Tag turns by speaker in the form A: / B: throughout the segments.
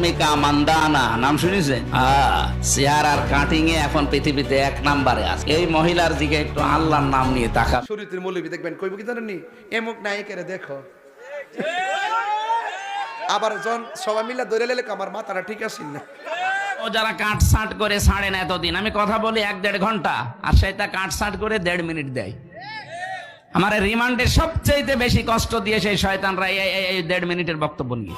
A: মিকা মান্দানা নাম শুনেছেন? চেহারার কাটিং এ এখন পৃথিবীতে 1 নম্বরে আছে। এই মহিলার দিকে একটু আল্লাহর নাম নিয়ে তাকান।
B: শরীয়তের মৌলবী দেখবেন কইব কি জানেননি, এমক নায়িকেরে দেখো, আবার জন সবাই মিলে ধরে লেলে আমার মাথাটা ঠিক আছে না।
A: ও যারা কাট সাট করে ছাড়ে না এতদিন, আমি কথা বলি 1-1.5 ঘন্টা, আর সেটা কাট সাট করে 1.5 মিনিট দেয়। আমার রিমান্ডে সবচেয়ে বেশি কষ্ট দিয়ে সেই শয়তানরা এই 1.5 মিনিটের বক্তব্য নিয়ে।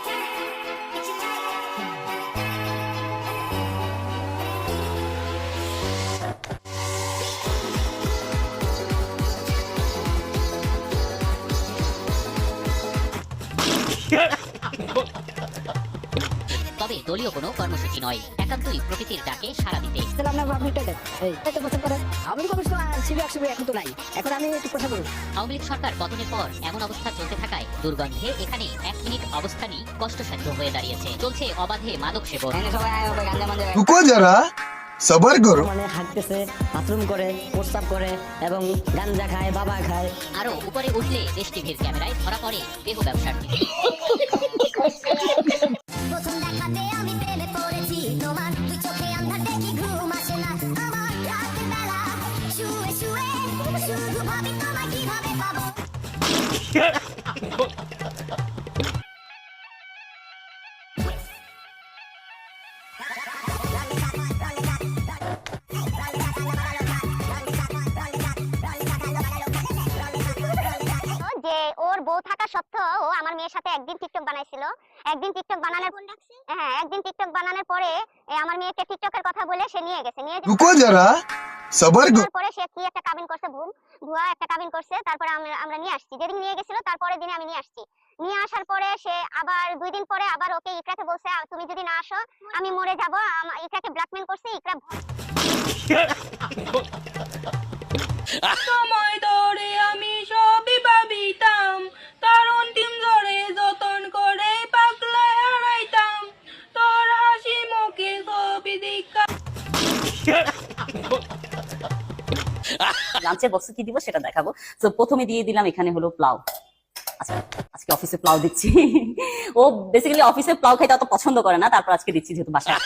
C: তবে দলীয় কোনো কর্মসূচি নয়, একান্তই প্রকৃতির ডাকে সাড়া দিতে। আওয়ামী লীগ সরকার পতনের পর এমন অবস্থা চলতে থাকায় দুর্গন্ধে এখানে 1 মিনিট অবস্থানই কষ্টসাধ্য হয়ে দাঁড়িয়েছে। চলছে অবাধে মাদক সেবন।
D: রুকো যারা, সবার করো।
E: মানে হাঁটতেছে, বাথরুম করে, প্রস্রাব করে এবং গাঞ্জা খায়, বাবা খায়।
C: আরো উপরে উঠলে দেশ টিভির ক্যামেরায় ধরা পড়ে দেহ ব্যবসার।
F: প্রথম দেখাতে আমি প্রেমে পড়েছি তোমার, তুই চোখে আন্ধার দেখি ঘুম আসে না আমার, রাতের বেলা শুয়ে শুয়ে শুধু ভাবি তোমায় কিভাবে পাবো। যে ওর বউ থাকা সত্ত্বেও ও আমার মেয়ের সাথে একদিন টিকটক বানাইছিল। একদিন টিকটক বানানোর পরে আমার মেয়েকে টিকটকের কথা বলে সে নিয়ে গেছে।
D: রুকো যারা, সবার করো।
F: তারপরে সে কি একটা কাবিন করছে, ভুয়া একটা কাবিন করছে। তারপরে আমরা নিয়ে আসছি, যেদিন নিয়ে গেছিল তারপরে দিনে আমি নিয়ে আসছি। নিয়ে আসার পরে সে আবার 2 দিন পরে আবার ওকে ইকরাকে বলছে তুমি যদি না আসো আমি মরে যাব। ইকরাকে ব্ল্যাকমেল করছে। ইকরা
G: সময় ধরে আমি সবই ভাবিতাম, তার অন্তিম ঝরে যতন করে পাগলায় হারাইতাম, তোর হাসি মুখে ছবি দেখা।
H: লাঞ্চের বক্সে কি দিব সেটা দেখাবো। তো প্রথমে দিয়ে দিলাম এখানে হলো পোলাও। আচ্ছা, আজকে অফিসে পোলাও দিচ্ছি। ও বেসিক্যালি অফিসে পোলাও খাইতে অত পছন্দ করে না, তারপর আজকে দিচ্ছি যেহেতু বাসায়।